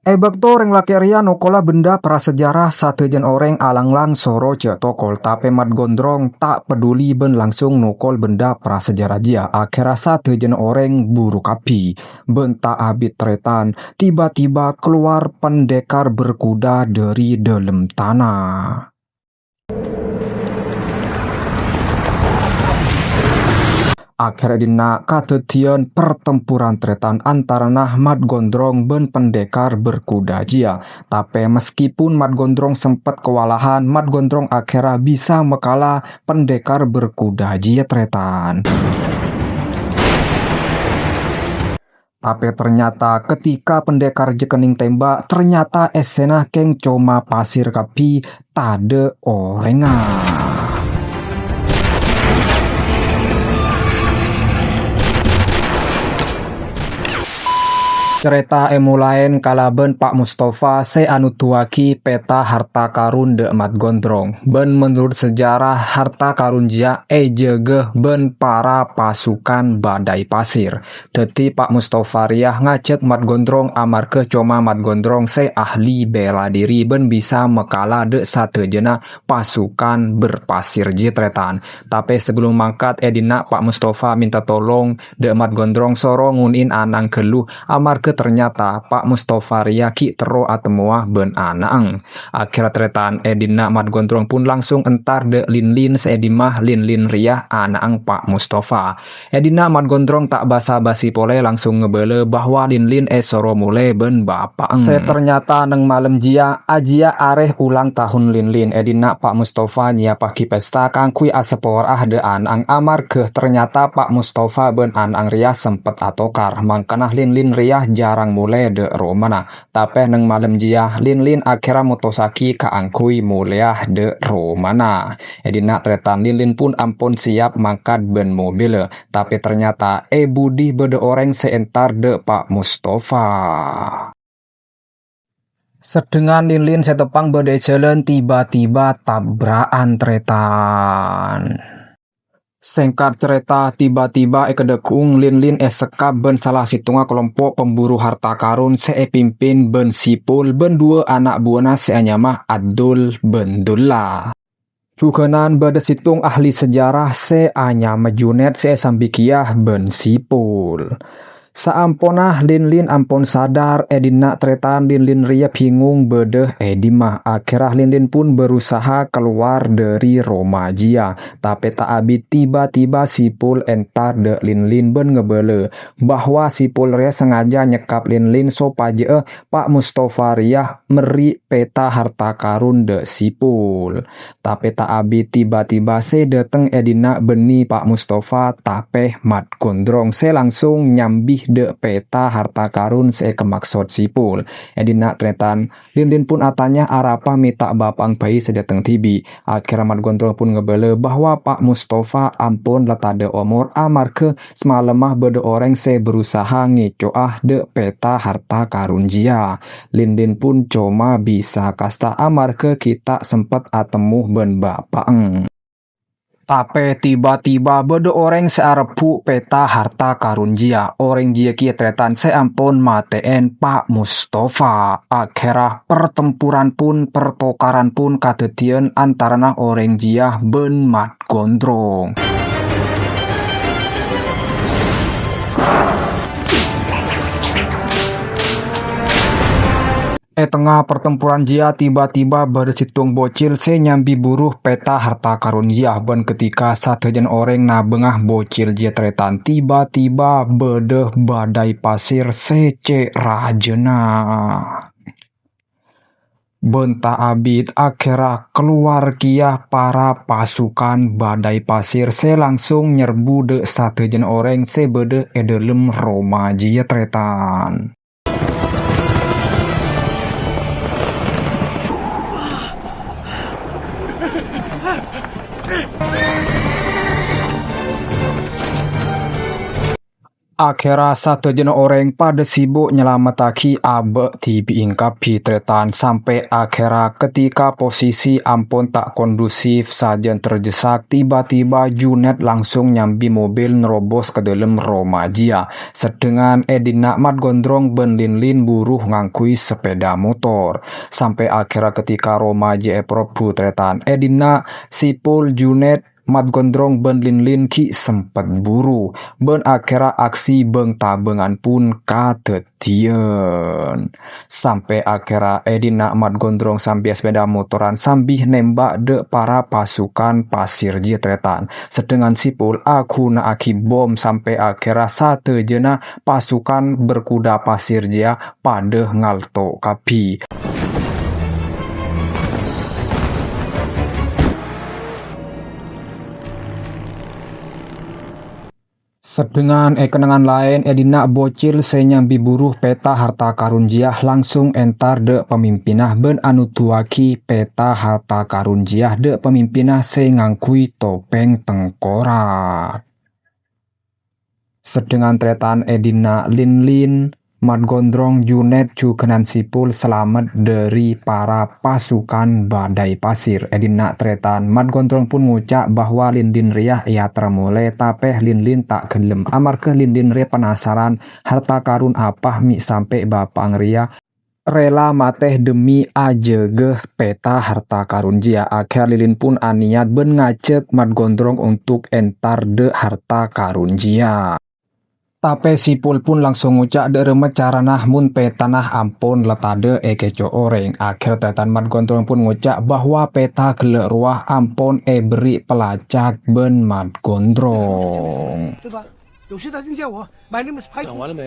Bekto reng laki ria nokola benda prasejarah satejen oreng alanglang soro ce tokol tape mat gondrong tak peduli ben langsung nokol benda prasejarah dia akhirnya satejen oreng buru kapi ben tak abit tretan tiba-tiba keluar pendekar berkuda dari dalam tanah. Akhirnya dina katetian pertempuran tretan antara Mat Gondrong ben pendekar berkuda jia. Tapi meskipun Mat Gondrong sempat kewalahan, Mat Gondrong akhirnya bisa mekalah pendekar berkuda jia tretan. Tapi ternyata ketika pendekar jekening tembak, ternyata esena keng coma pasir kapi tade orengan. Cerita emulain kalaben Pak Mustafa se anu tuaki peta harta karun de Mat Gondrong. Ben menurut sejarah harta karun jia jegeh ben para pasukan badai pasir. Teti Pak Mustafa riah ngacek Mat Gondrong amarke coma Mat Gondrong se ahli bela diri ben bisa mekala de satejena pasukan berpasir jitretan. Tapi sebelum mangkat edina Pak Mustafa minta tolong de Mat Gondrong soro ngunin anang keluh amarke ternyata Pak Mustafa Riyaki tero atemuah ben anaang. Akhirnya tretan edina Mat Gondrong pun langsung entar de lin-lin seedimah lin-lin riah anaang Pak Mustafa. Edina Mat Gondrong tak basa-basi pole langsung ngebele bahwa lin-lin soro mule ben bapaang. Ternyata neng malam jia ajia areh ulang tahun lin-lin edina Pak Mustafa nyiapaki pesta kangkui asepor de anaang amar ke ternyata Pak Mustafa ben anaang riah sempet atokar mangkanah lin-lin riah jarang mulai de romana. Tapi neng malam jia lin-lin akhirnya motosaki kaangkui muliah de romana. Edina tretan lin-lin pun ampun siap mangkat ben mobil. Tapi ternyata budi bede orang seentar de Pak Mustafa. Sedengan lin-lin setepang bede jalan tiba-tiba tabrakan tretan. Singkat cerita, tiba-tiba kedekung lin-lin sekap ben salah situnga kelompok pemburu harta karun pimpin ben Sipul ben dua anak buana seanyamah Abdul ben Dullah. Cukenan bade situng ahli sejarah seanyama Junet sambikiah ben Sipul. Saamponah lin-lin ampun sadar edina tretan lin-lin ria bingung bedeh edimah akhirah lin-lin pun berusaha keluar dari Romajia. Tapi tak abit tiba-tiba Sipul entar de lin-lin ben ngebele bahwa Sipul ria sengaja nyekap lin-lin sopaje Pak Mustafa ria meri peta harta karun de Sipul. Tapi tak abit tiba-tiba dateng edina beni Pak Mustafa tapi Mat Gondrong langsung nyambih de peta harta karun kemaksud Sipul. Edina tretan lin-lin pun atanya arapa mita bapang bayi sedateng tibi. Akhirnya Mat Gondrong pun ngebele bahwa Pak Mustafa ampun letade omor amar ke semalemah bede orang berusaha ngecoah de peta harta karun jia. Lin-lin pun cuma bisa kasta amar ke kita sempet atemu ben bapang. Tapi tiba-tiba bede orang searepu peta harta karun jia. Orang jia kia tretan seampun mateen Pak Mustafa. Akhirnya pertempuran pun pertokaran pun katetian antarana orang jia ben Mat Gondrong. Tengah pertempuran jia tiba-tiba bersitung bocil nyambi buruh peta harta karun jia ben ketika satejen orang nabengah bocil jia tretan tiba-tiba bedeh badai pasir cek rajena. Benta abit akhirnya keluar kia para pasukan badai pasir langsung nyerbu de satejen orang bede edelem Romajia tretan. Akhirnya satu jenis orang pada sibuk nyelamataki abe tibiin kapi tretan sampai akhirnya ketika posisi ampun tak kondusif sajen terdesak tiba-tiba Junet langsung nyambi mobil nerobos ke dalam Romajia sedengan Edina mat gondrong ben lin buruh ngangkui sepeda motor sampai akhirnya ketika Romajia probu tretan Edina sipul Junet mat gondrong ben lin ki sempet buru ben akhirnya aksi beng tabengan pun kadetian sampai akhirnya Edina mat gondrong sambil sepeda motoran sambil nembak de para pasukan pasir jetretan sedengan sipul aku na aki bom sampai akhirnya satu jena pasukan berkuda pasir jia pada ngalto kapi. Sedengan kenangan lain Edina bocil senyambi buruh peta harta karun jiah langsung entar de pemimpinah ben anu tuaki peta harta karun jiah de pemimpinah se ngangkui topeng tengkorak. Sedengan tretan Edina lin mat gondrong Junet cukenan sipul selamat dari para pasukan badai pasir. Edina tretan mat gondrong pun ngucap bahwa lindin riah ia termulai tapeh lin tak gelem amar ke lindin riah penasaran harta karun apa mi sampai bapang ria rela mateh demi ajegeh peta harta karun jia. Akhir lilin pun aniat ben ngacek mat gondrong untuk entar de harta karun jia. Tapi sipul pun langsung ngucap de remet caranah mun petanah ampun letade keco oreng. Akhir tetan mat gondrong pun ngucap bahwa peta gelek ruah ampun beri pelacak ben mat gondrong.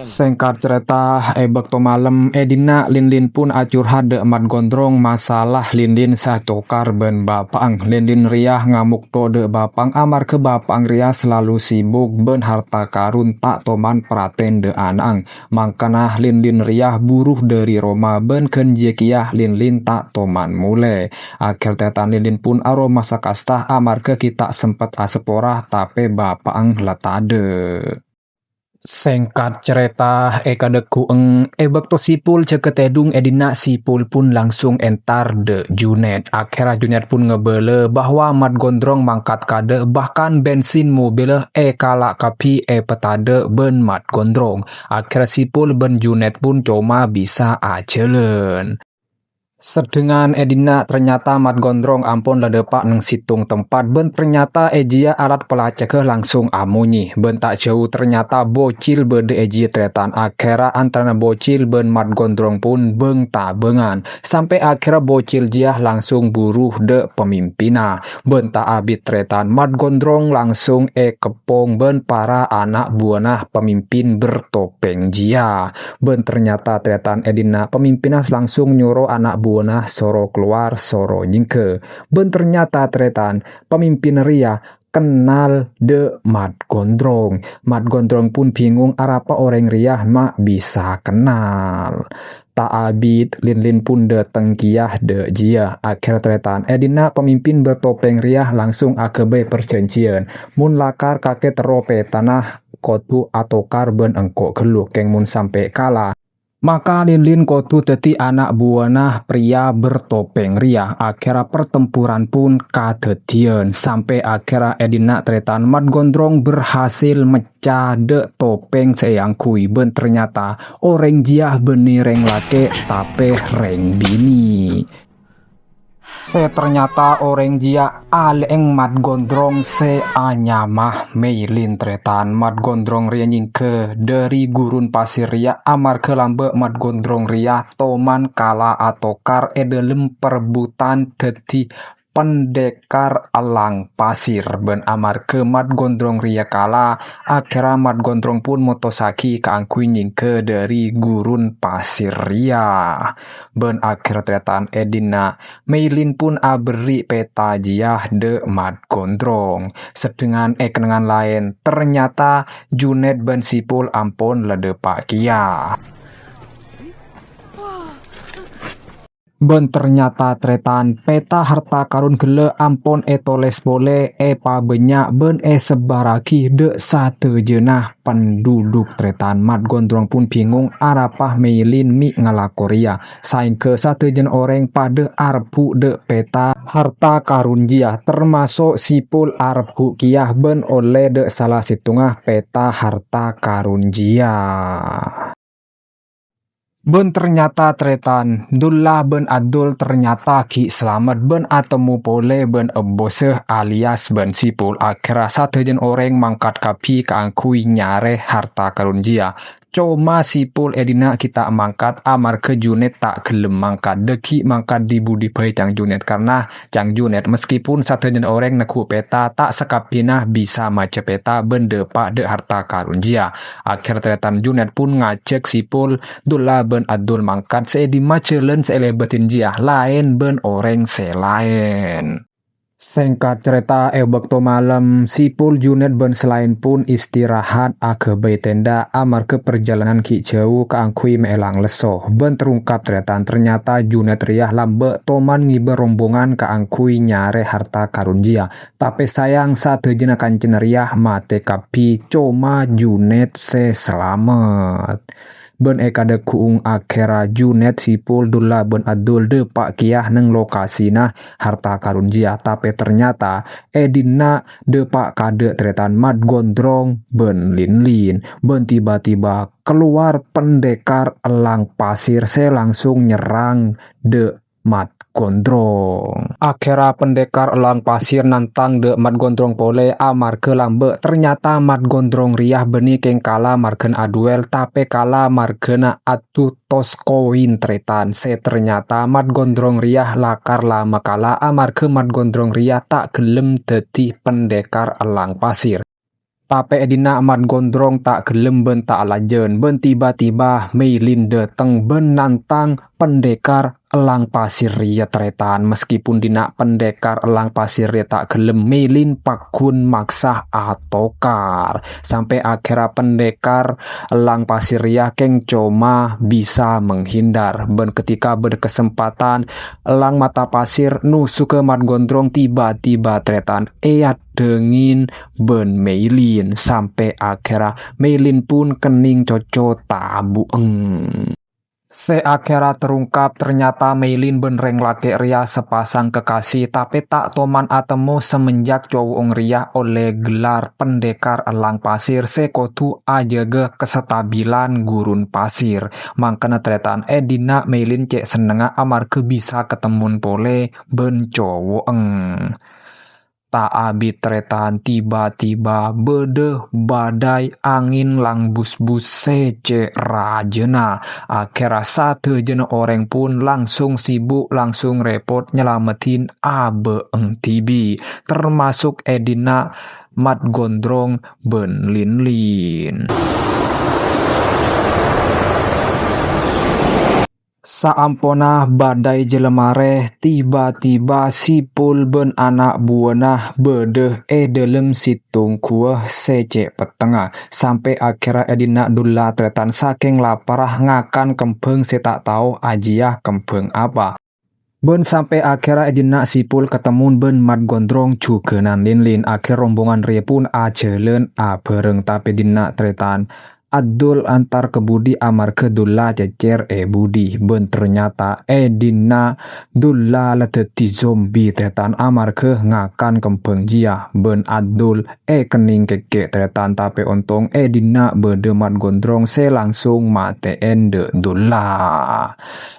Singkat cerita bekto malam Edina lin pun acurhat de mat gondrong masalah lin satokar ben bapang lin riah ngamuk to de bapang amar ke bapang riah selalu sibuk ben harta karun tak toman praten de anang mangkana lin riah buruh dari Roma ben ken jekiah lin tak toman mule. Akhir tetan lin pun aroma sakastah amar ke kita sempet aseporah tapi bapang letade. Singkat cerita kadeku bekto sipul ceketedung Edina sipul pun langsung entar de Junet. Akhirnya Junet pun ngebele bahwa mat gondrong mangkat kade bahkan bensin mobil kalak kapi petade ben mat gondrong. Akhirnya sipul ben Junet pun cuma bisa acelen. Sedengan Edina ternyata mat gondrong ampun ledepak neng situng tempat ben ternyata ejia alat pelacak langsung amunyi ben tak jauh ternyata bocil bede ejia tretan akhirnya antara bocil ben mat gondrong pun beng tabengan sampai akhirnya bocil jiah langsung buruh de pemimpina ben tak abit tretan mat gondrong langsung kepong ben para anak buanah pemimpin bertopeng jia ben ternyata tretan Edina pemimpinah langsung nyuruh anak buanah soro keluar soro nyingke ben ternyata tretan pemimpin ria kenal de mat gondrong pun bingung arapa orang ria mak bisa kenal tak abit lin pun dateng kiah de jia akhir tretan Edina pemimpin bertopeng ria langsung akebe perjanjian mun lakar kakek terope tanah kotu atau karben engkok geluk keng mun sampai kalah maka lin kotu teti anak buanah pria bertopeng ria. Akhirnya pertempuran pun kadetian sampai akhirnya Edina tretan mat gondrong berhasil mecah de topeng sayang kui ben ternyata orang jiah beni reng lake tapi reng bini. Ternyata orang dia aleng mat gondrong se anyamah meilin tretan mat gondrong ria nyingke dari gurun pasir ria amar ke lambe mat gondrong ria toman kala atau kar edelem perbutan teti pendekar alang pasir ben amar ke mat gondrong ria kala akhirnya mat gondrong pun motosaki keangkui nyingke dari gurun pasir ria ben akhir tretan Edina Meilin pun aberi peta jiah de mat gondrong sedengan kenangan lain ternyata Junet ben sipul ampun ledepak kia. Ben ternyata tretan peta harta karun gele ampon toles boleh pa banyak ben sebaraki de sate jenah penduduk tretan mat gondrong pun bingung arapah meilin mi ngalakoria saing ke sate jen orang pada arpu de peta harta karun dia termasuk sipul arpu kiah ben oleh de salah situngah peta harta karun dia. Ben ternyata tretan dullah ben adul ternyata ki selamat ben atemu pole ben boseh alias ben sipul akhirnya satu jen orang mangkat kapi keangkui nyare harta karun dia. Cuma sipul edina kita mangkat amar ke Junet tak gelem mangkat deki mangkat di budi baik Cang Junet karena Cang Junet meskipun satu jen orang neku peta tak sekapinah bisa mace peta bende pak de harta karun dia. Akhir tretan Junet pun ngacek sipul dula ben adul mangkat se di macelen se lebetin dia lain ben orang se lain. Singkat cerita waktu malam sipul Junet ben selain pun istirahat ke bay tenda amar ke perjalanan ki jauh ke angkui meelang leso ben terungkap ternyata Junet riah lambe toman ngiber rombongan ke angkui nyare harta karun dia tapi sayang satu jena kancen riah mate kapi cuma Junet se selamat. Ben kada kuung akhera Junet sipul dula ben adul de pak kiah neng lokasina harta karun dia tapi ternyata edina de pak kade tretan mat gondrong ben lin ben tiba-tiba keluar pendekar elang pasir se langsung nyerang de mat gondrong. Akhirnya pendekar elang pasir nantang de mat gondrong pole amar ke lambe ternyata mat gondrong riah beni keng kala margen aduel tapi kala margena atu tos koin tretan se ternyata mat gondrong riah lakar lama kala amar ke mat gondrong riah tak gelem dadi pendekar elang pasir. Tapi edina mat gondrong tak gelem ben tak lanjen ben tiba-tiba meilin dateng ben nantang pendekar elang pasir ria tretan meskipun dina pendekar elang pasir ria tak gelem meilin pakun maksah atokar sampai akhirnya pendekar elang pasir ria keng coma bisa menghindar ben ketika berkesempatan elang mata pasir nusuk ke mat gondrong tiba-tiba tretan dengin ben meilin sampai akhirnya meilin pun kening coco tabu Se akhirnya terungkap ternyata Meilin benreng laki ria sepasang kekasih tapi tak toman atemu semenjak cowong ria oleh gelar pendekar elang pasir sekotu ajaga kesetabilan gurun pasir. Mangkena tretan edina Meilin cek senengah amar ke bisa ketemun pole ben cowong. Tak abit tretan tiba-tiba bedeh badai angin lang bus-bus sece rajena. Akhirnya satu jena orang pun langsung sibuk langsung repot nyelamatin abe tibi. Termasuk edina mat gondrong ben lin-lin. Saampona badai jelemare tiba-tiba sipul ben anak buanah bedeh dalam situng kuah secek petengah sampai akhirnya edina dula tretan saking laparah ngakan kempeng setak tahu ajiah kempeng apa. Ben sampai akhirnya edina sipul ketemu ben mat gondrong juga lin-lin akhir rombongan ria pun ajelen bareng tapi dina tretan adul antar kebudi amar kedulla cecer budi ben ternyata dina dulla ledeti zombie tretan amar ke ngakan kempeng jia ben adul kening keke tretan tapi untung dina bedemat gondrong se langsung mate ende dulla.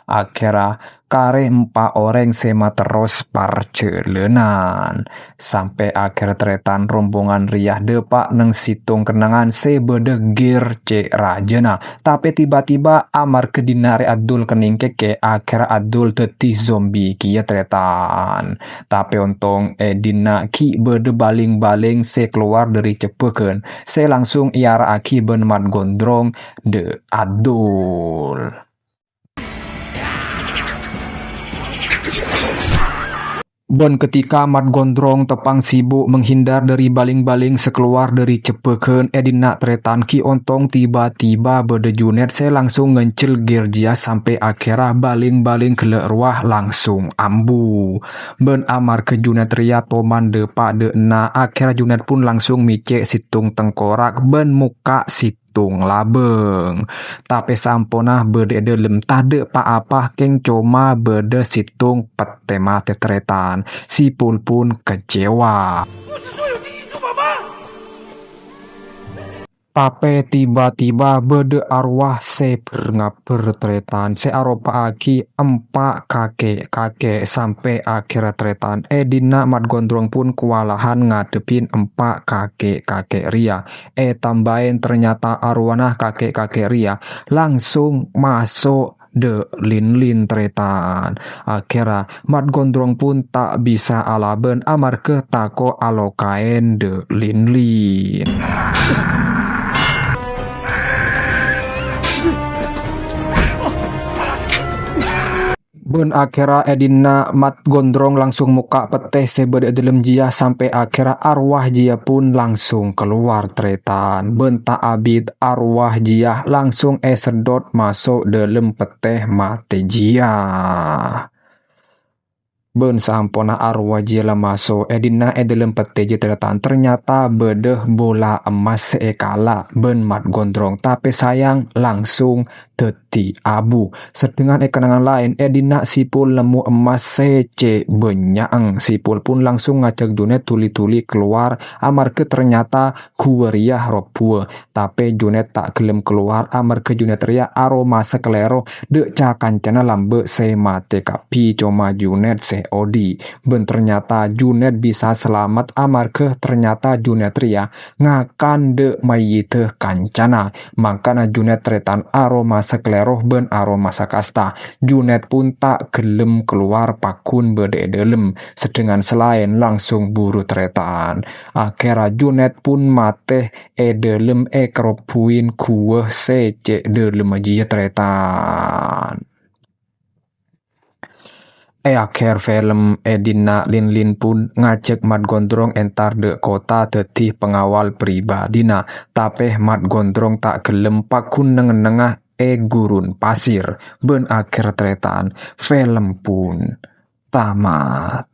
Akhirnya kare 4 orang sema terus parcelenan sampai akhir tretan rombongan riah depak neng situng kenangan se bedegir cek rajena tapi tiba-tiba amar kedinare adul kening keke akhir adul teti zombie kia tretan tapi untung dina ki bede baling-baling se keluar dari cepeken se langsung iara aki ben mat gondrong de adul. Ben ketika Mat Gondrong tepang sibuk menghindar dari baling-baling sekeluar dari cepeken edina tretan Ki Ontong tiba-tiba bede Junet saya langsung ngencel Gergia sampai akhirnya baling-baling kelek ruah langsung ambu. Ben amar ke Junet ria toman de pak de na akhirnya Junet pun langsung micek situng tengkorak ben muka situng labeng. Tapi samponah bede delem tade pa apa keng coma bede situng petema tetretan. Sipul pun kecewa. Tapi tiba-tiba bede arwah se ngaper tretan se aropa aki empak kakek sampai akhir tretan dina Mat Gondrong pun kewalahan ngadepin empak kakek ria tambahin ternyata arwana kakek ria langsung masuk de lin tretan. Akhirnya Mat Gondrong pun tak bisa alaben amar ke tako alokain de lin. Ben akhirnya edina Mat Gondrong langsung muka peteh sebeda dalam jia sampai akhirnya arwah jia pun langsung keluar tretan. Ben tak abid arwah jia langsung sedot masuk dalam peteh mate jia. Ben sampona arwah jia lah masuk edina dalam pete jia tretan ternyata bedeh bola emas seekala ben Mat Gondrong tapi sayang langsung teti abu. Sedangkan kenangan lain edina sipul lemu emas sece benyang sipul pun langsung ngajak Junet tuli-tuli keluar amar ke ternyata kuweriah ropue tapi Junet tak gelem keluar amar ke Junet ria aroma sekelero de cakancana lambe se mate kapi coma Junet se odi ben ternyata Junet bisa selamat amar ke ternyata Junet ria ngakan de mayite kancana makana Junet tretan aroma sekeleroh ben aroma sakasta. Junet pun tak gelem keluar pakun bede delem sedangkan selain langsung buru tretan. Akhirnya Junet pun mate delem keropuin kueh sece delem aja tretan. Akhir film edina lin pun ngajak Mat Gondrong entar de kota tetih pengawal pribadina tapi Mat Gondrong tak gelem pakun nengah gurun pasir ben akhir tretan film pun tamat.